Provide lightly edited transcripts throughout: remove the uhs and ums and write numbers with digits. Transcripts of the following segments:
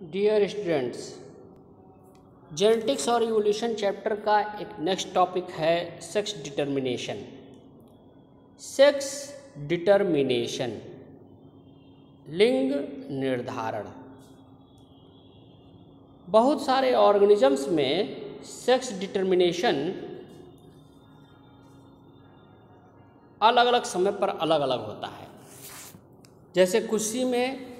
Dear students, genetics और evolution chapter का एक नेक्स्ट टॉपिक है सेक्स डिटर्मिनेशन। सेक्स डिटर्मिनेशन, लिंग निर्धारण। बहुत सारे ऑर्गेनिजम्स में सेक्स डिटर्मिनेशन अलग अलग समय पर अलग अलग होता है। जैसे कुछ में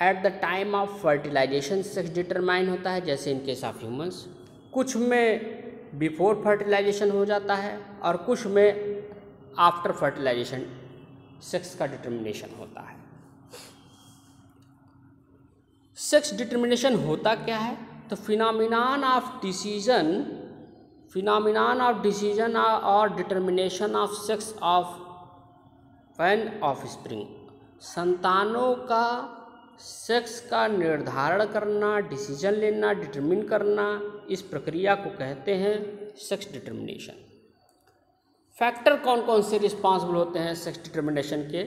at the time of fertilization sex determine होता है, जैसे इन केस ऑफ ह्यूमंस। कुछ में बिफोर फर्टिलाइजेशन हो जाता है और कुछ में आफ्टर फर्टिलाइजेशन सेक्स का डिटर्मिनेशन होता है। सेक्स डिटर्मिनेशन होता क्या है? तो फिनोमिनन ऑफ डिसीजन और determination of sex of fan of spring, संतानों का सेक्स का निर्धारण करना, डिसीजन लेना, डिटरमिन करना, इस प्रक्रिया को कहते हैं सेक्स डिटर्मिनेशन। फैक्टर कौन कौन से रिस्पॉन्सिबल होते हैं सेक्स डिटर्मिनेशन के?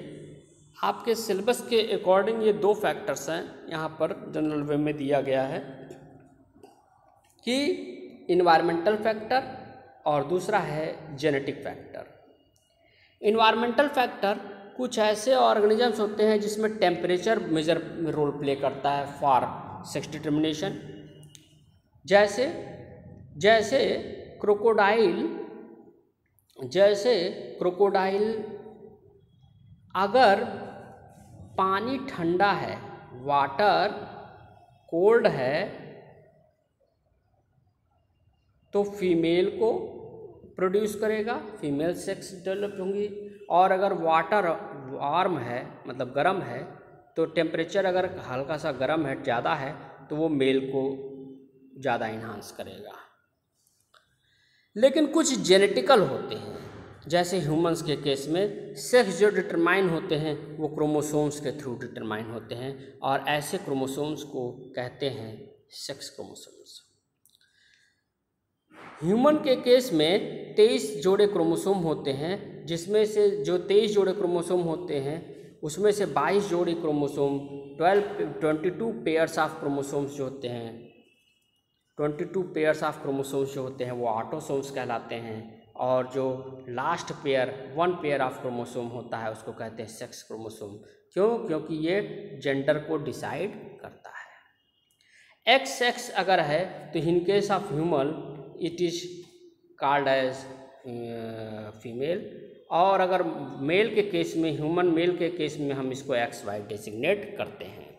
आपके सिलेबस के अकॉर्डिंग ये दो फैक्टर्स हैं, यहाँ पर जनरल वे में दिया गया है कि इन्वायरमेंटल फैक्टर और दूसरा है जेनेटिक फैक्टर। इन्वायरमेंटल फैक्टर कुछ ऐसे ऑर्गेनिजम्स होते हैं जिसमें टेम्परेचर मेजर रोल प्ले करता है फॉर सेक्स डिटर्मिनेशन। जैसे क्रोकोडाइल अगर पानी ठंडा है, वाटर कोल्ड है, तो फीमेल को प्रोड्यूस करेगा, फीमेल सेक्स डेवलप होंगी। और अगर वाटर वार्म है, मतलब गर्म है, तो टेम्परेचर अगर हल्का सा गर्म है, ज़्यादा है, तो वो मेल को ज़्यादा इन्हांस करेगा। लेकिन कुछ जेनेटिकल होते हैं, जैसे ह्यूमंस के केस में सेक्स जो डिटरमाइन होते हैं वो क्रोमोसोम्स के थ्रू डिटरमाइन होते हैं, और ऐसे क्रोमोसोम्स को कहते हैं सेक्स क्रोमोसोम्स। ह्यूमन के केस में 23 जोड़े क्रोमोसोम होते हैं, जिसमें से जो 23 जोड़े क्रोमोसोम होते हैं उसमें से 22 जोड़ी क्रोमोसोम 22 पेयर्स ऑफ क्रोमोसोम्स जो होते हैं, 22 पेयर्स ऑफ क्रोमोसोम्स जो होते हैं वो ऑटोसोम्स कहलाते हैं। और जो last pair 1 pair of chromosome होता है उसको कहते हैं सेक्स क्रोमोसोम। क्यों? क्योंकि ये जेंडर को डिसाइड करता है। XX अगर है तो in case of human it is called as female, और अगर मेल के केस में, ह्यूमन मेल के केस में हम इसको XY डेसिग्नेट करते हैं।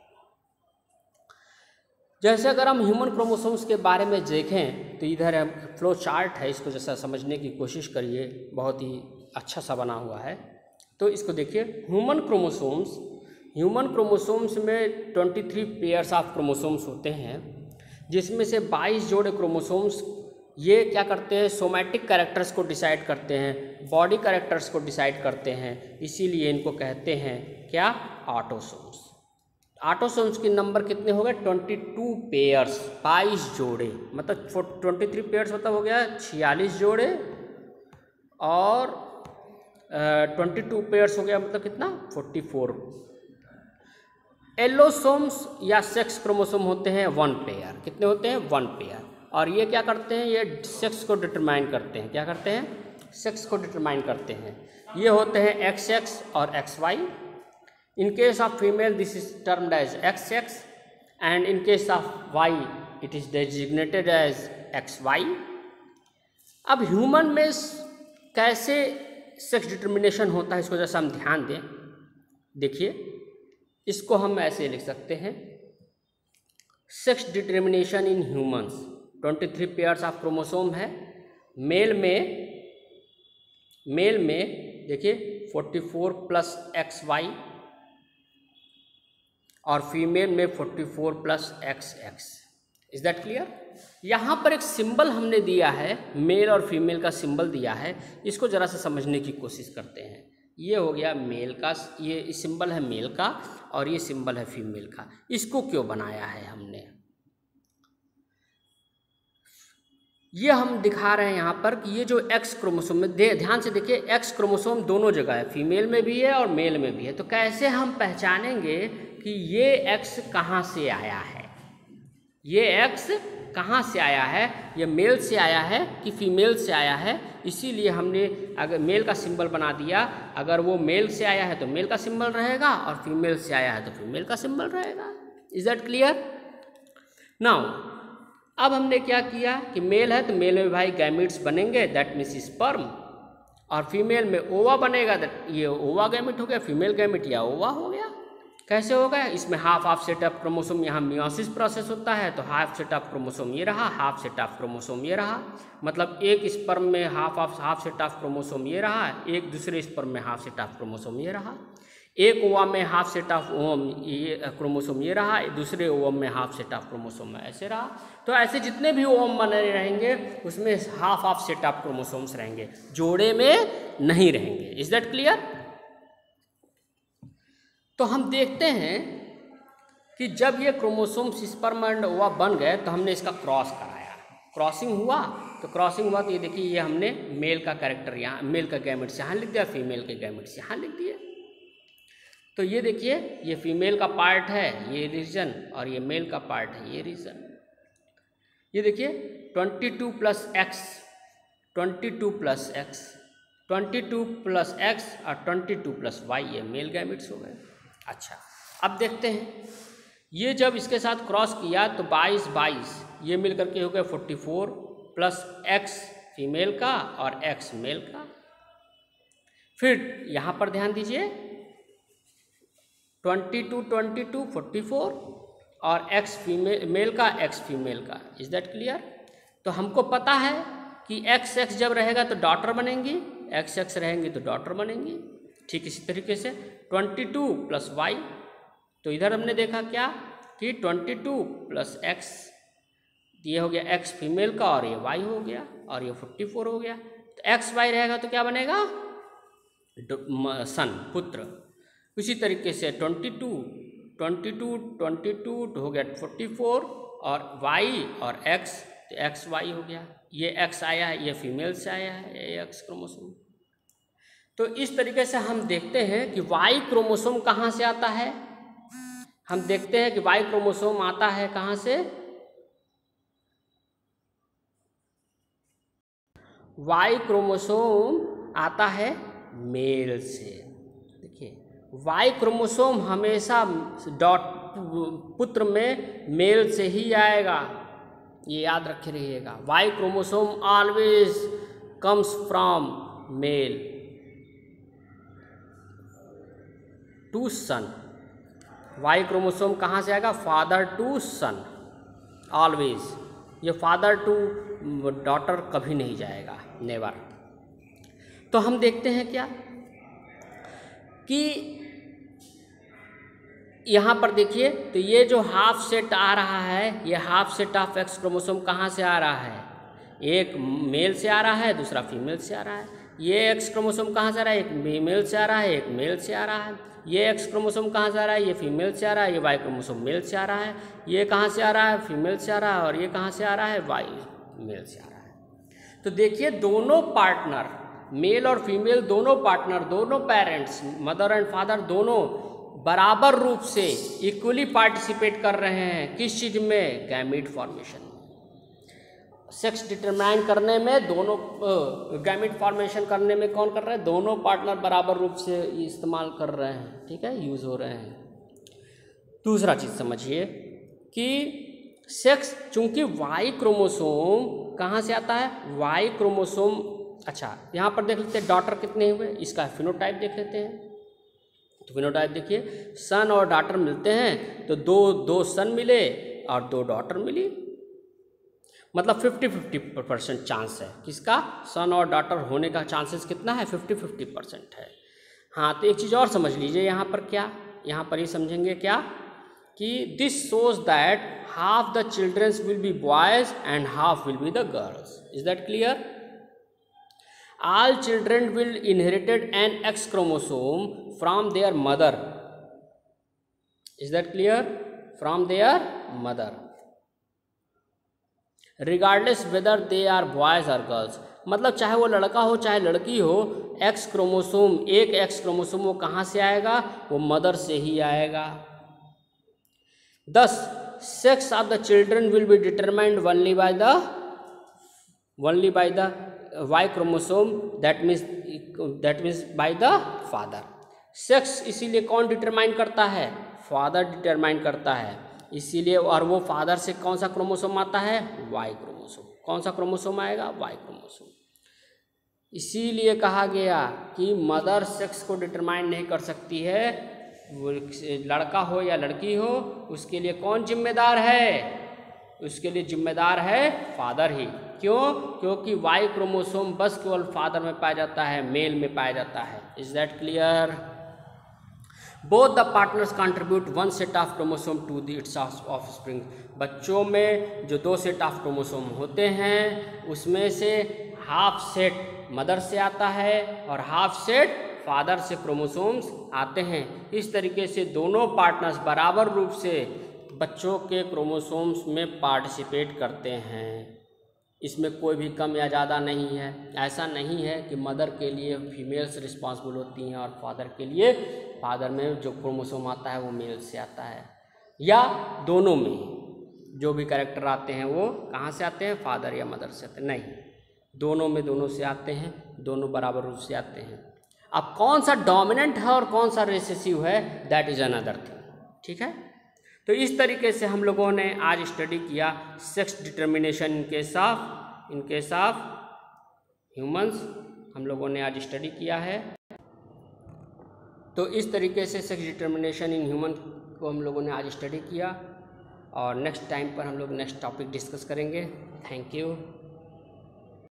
जैसे अगर हम ह्यूमन क्रोमोसोम्स के बारे में देखें तो इधर हम फ्लो चार्ट है, इसको जैसा समझने की कोशिश करिए, बहुत ही अच्छा सा बना हुआ है। तो इसको देखिए, ह्यूमन क्रोमोसोम्स में 23 पेयर्स ऑफ क्रोमोसोम्स होते हैं, जिसमें से 22 जोड़े क्रोमोसोम्स ये क्या करते हैं, सोमैटिक कैरेक्टर्स को डिसाइड करते हैं, बॉडी कैरेक्टर्स को डिसाइड करते हैं, इसीलिए इनको कहते हैं क्या? ऑटोसोम्स। ऑटोसोम्स के नंबर कितने हो गए? 22 पेयर्स, 22 जोड़े, मतलब 23 पेयर्स मतलब हो गया 46 जोड़े, और 22 पेयर्स हो गया मतलब कितना? 44। एलोसोम्स या सेक्स क्रोमोसोम होते हैं 1 पेयर। कितने होते हैं? 1 पेयर। और ये क्या करते हैं? ये सेक्स को डिटरमाइन करते हैं। क्या करते हैं? सेक्स को डिटरमाइन करते हैं। ये होते हैं XX और XY। In case of female this is termed as XX, and in case of Y it is designated as XY। अब ह्यूमन में कैसे सेक्स डिटर्मिनेशन होता है, इसको जैसा हम ध्यान दें, देखिए इसको हम ऐसे लिख सकते हैं, sex determination in humans. 23 pairs of chromosome है। मेल में देखिए 44 प्लस XY, और फीमेल में 44 plus XX। Is that clear? यहाँ पर एक सिंबल हमने दिया है, मेल और फीमेल का सिंबल दिया है, इसको ज़रा सा समझने की कोशिश करते हैं। ये हो गया मेल का, ये सिंबल है मेल का, और ये सिंबल है फीमेल का। इसको क्यों बनाया है हमने? ये हम दिखा रहे हैं यहाँ पर कि ये जो X क्रोमोसोम में, ध्यान से देखिए, X क्रोमोसोम दोनों जगह है, फीमेल में भी है और मेल में भी है। तो कैसे हम पहचानेंगे कि ये एक्स कहाँ से आया है, ये एक्स कहाँ से आया है, ये मेल से आया है कि फीमेल से आया है। इसीलिए हमने अगर मेल का सिंबल बना दिया, अगर वो मेल से आया है तो मेल का सिंबल रहेगा और फीमेल से आया है तो फीमेल का सिंबल रहेगा। Is that clear? नाउ अब हमने क्या किया कि मेल है तो मेल में भाई गैमिट्स बनेंगे, दैट मीन्स स्पर्म, और फीमेल में ओवा बनेगा, दैट ये ओवा गैमिट हो गया, फीमेल गैमिट या ओवा हो गया। कैसे होगा? इसमें हाफ सेट ऑफ क्रोमोसोम, यहाँ मियोसिस प्रोसेस होता है तो हाफ सेट ऑफ क्रोमोसोम ये रहा, हाफ सेट ऑफ क्रोमोसोम ये रहा, मतलब एक स्पर्म में हाफ सेट ऑफ क्रोमोसोम ये रहा, एक दूसरे स्पर्म में हाफ सेट ऑफ क्रोमोसोम ये रहा, एक ओवम में हाफ सेट ऑफ ये क्रोमोसोम ये रहा, दूसरे ओवम में हाफ सेट ऑफ क्रोमोसोम ऐसे रहा। तो ऐसे जितने भी ओवम बने रहेंगे उसमें हाफ सेट ऑफ क्रोमोसोम्स रहेंगे, जोड़े में नहीं रहेंगे। Is that clear? तो हम देखते हैं कि जब ये क्रोमोसोम्स स्पर्म एंड ओवा बन गए तो हमने इसका क्रॉस कराया, क्रॉसिंग हुआ तो ये देखिए ये हमने मेल का कैरेक्टर यहाँ, मेल का गैमेट्स यहाँ लिख दिया, फीमेल के गैमेट्स यहाँ लिख दिए। तो ये देखिए ये फीमेल का पार्ट है ये रीजन, और ये मेल का पार्ट है ये रीजन। ये देखिए 22 plus x, 22 plus x, 22 plus x और 22 प्लस वाई, ये मेल गैमेट्स हो गए। अच्छा, अब देखते हैं ये जब इसके साथ क्रॉस किया तो 22 ये मिल करके हो गया 44 प्लस एक्स फीमेल का और एक्स मेल का। फिर यहाँ पर ध्यान दीजिए 22 44 और एक्स मेल का एक्स फीमेल का। Is that clear? तो हमको पता है कि एक्स एक्स जब रहेगा तो डॉटर बनेंगी, एक्स एक्स रहेंगी तो डॉटर बनेंगी। ठीक इसी तरीके से 22 प्लस वाई, तो इधर हमने देखा क्या कि 22 प्लस एक्स, ये हो गया एक्स फीमेल का और ये वाई हो गया और ये 44 हो गया। तो एक्स वाई रहेगा तो क्या बनेगा? सन, पुत्र। उसी तरीके से 22 हो गया 44 और वाई और एक्स, तो एक्स वाई हो गया। ये एक्स आया है, ये फीमेल से आया है, ये एक्स क्रोमोसोम। तो इस तरीके से हम देखते हैं कि वाई क्रोमोसोम कहाँ से आता है। हम देखते हैं कि वाई क्रोमोसोम आता है कहाँ से? वाई क्रोमोसोम आता है मेल से। देखिए वाई क्रोमोसोम हमेशा पुत्र में मेल से ही आएगा, ये याद रखे रहिएगा। Y chromosome always comes from male to son. Y chromosome कहाँ से आएगा? Father to son always. ये फादर टू डॉटर कभी नहीं जाएगा, नेवर। तो हम देखते हैं क्या कि यहाँ पर देखिए तो ये जो हाफ सेट आ रहा है, ये half set of x chromosome कहाँ से आ रहा है? एक मेल से आ रहा है, दूसरा फीमेल से आ रहा है। ये एक्स क्रोमोसोम कहाँ से आ रहा है? एक फीमेल से आ रहा है, एक मेल से आ रहा है। ये एक्स क्रोमोसोम कहाँ से आ रहा है? ये फीमेल से आ रहा है। ये वाई क्रोमोसोम मेल से आ रहा है। ये कहाँ से आ रहा है? फीमेल से आ रहा है। और ये कहाँ से आ रहा है? वाई मेल से आ रहा है। तो देखिए दोनों पार्टनर, मेल और फीमेल दोनों पार्टनर, दोनों पेरेंट्स, मदर एंड फादर, दोनों बराबर रूप से इक्वली पार्टिसिपेट कर रहे हैं किस चीज़ में? गैमीट फॉर्मेशन में। सेक्स डिटरमाइन करने में दोनों, गैमीट फॉर्मेशन करने में कौन कर रहा है? दोनों पार्टनर बराबर रूप से इस्तेमाल कर रहे हैं, ठीक है, यूज़ हो रहे हैं। दूसरा चीज़ समझिए कि सेक्स, चूंकि वाई क्रोमोसोम कहाँ से आता है? Y chromosome. अच्छा यहाँ पर देख लेते हैं डॉटर कितने हुए, इसका फिनोटाइप देख लेते हैं। तो फिनोटाइप देखिए, सन और डॉटर मिलते हैं तो दो सन मिले और 2 डॉटर मिली, मतलब 50-50% चांस है। किसका? सन और डॉटर होने का चांसेस कितना है? 50-50% है। हाँ तो एक चीज़ और समझ लीजिए यहाँ पर क्या, यहाँ पर ये समझेंगे क्या कि this shows that half the childrens will be boys and half will be the girls. Is that clear? All children will inherited an X chromosome from their mother. Is that clear? From their mother, regardless whether they are boys or girls. मतलब चाहे वो लड़का हो चाहे लड़की हो, x chromosome, एक x chromosome वो कहाँ से आएगा? वो मदर से ही आएगा। Thus, sex of the children will be determined only by the Y chromosome, that means by the father. Sex इसीलिए कौन डिटरमाइन करता है? फादर डिटरमाइन करता है, इसीलिए। और वो फादर से कौन सा क्रोमोसोम आता है? Y chromosome. कौन सा क्रोमोसोम आएगा? Y chromosome. इसीलिए कहा गया कि मदर सेक्स को डिटरमाइन नहीं कर सकती है, वो लड़का हो या लड़की हो, उसके लिए कौन जिम्मेदार है? उसके लिए जिम्मेदार है फादर ही। क्यों? क्योंकि वाई क्रोमोसोम बस केवल फादर में पाया जाता है, मेल में पाया जाता है। Is that clear? Both the partners contribute one set of chromosome to the its offspring. बच्चों में जो 2 सेट ऑफ क्रोमोसोम होते हैं, उसमें से हाफ सेट मदर से आता है और हाफ सेट फादर से क्रोमोसोम्स आते हैं। इस तरीके से दोनों पार्टनर्स बराबर रूप से बच्चों के क्रोमोसोम्स में पार्टिसिपेट करते हैं। इसमें कोई भी कम या ज़्यादा नहीं है। ऐसा नहीं है कि मदर के लिए फीमेल्स रिस्पॉन्सिबल होती हैं और फादर के लिए फादर में जो क्रोमोसोम आता है वो मेल से आता है, या दोनों में जो भी कैरेक्टर आते हैं वो कहाँ से आते हैं? फादर या मदर से आते हैं? नहीं, दोनों में दोनों से आते हैं, दोनों बराबर रूप से आते हैं। अब कौन सा डोमिनेंट है और कौन सा रिसेसिव है, दैट इज अनदर थिंग। ठीक है, तो इस तरीके से हम लोगों ने आज स्टडी किया sex determination in case of humans, हम लोगों ने आज स्टडी किया है। तो इस तरीके से सेक्स डिटर्मिनेशन इन ह्यूमन को हम लोगों ने आज स्टडी किया, और नेक्स्ट टाइम पर हम लोग नेक्स्ट टॉपिक डिस्कस करेंगे। Thank you.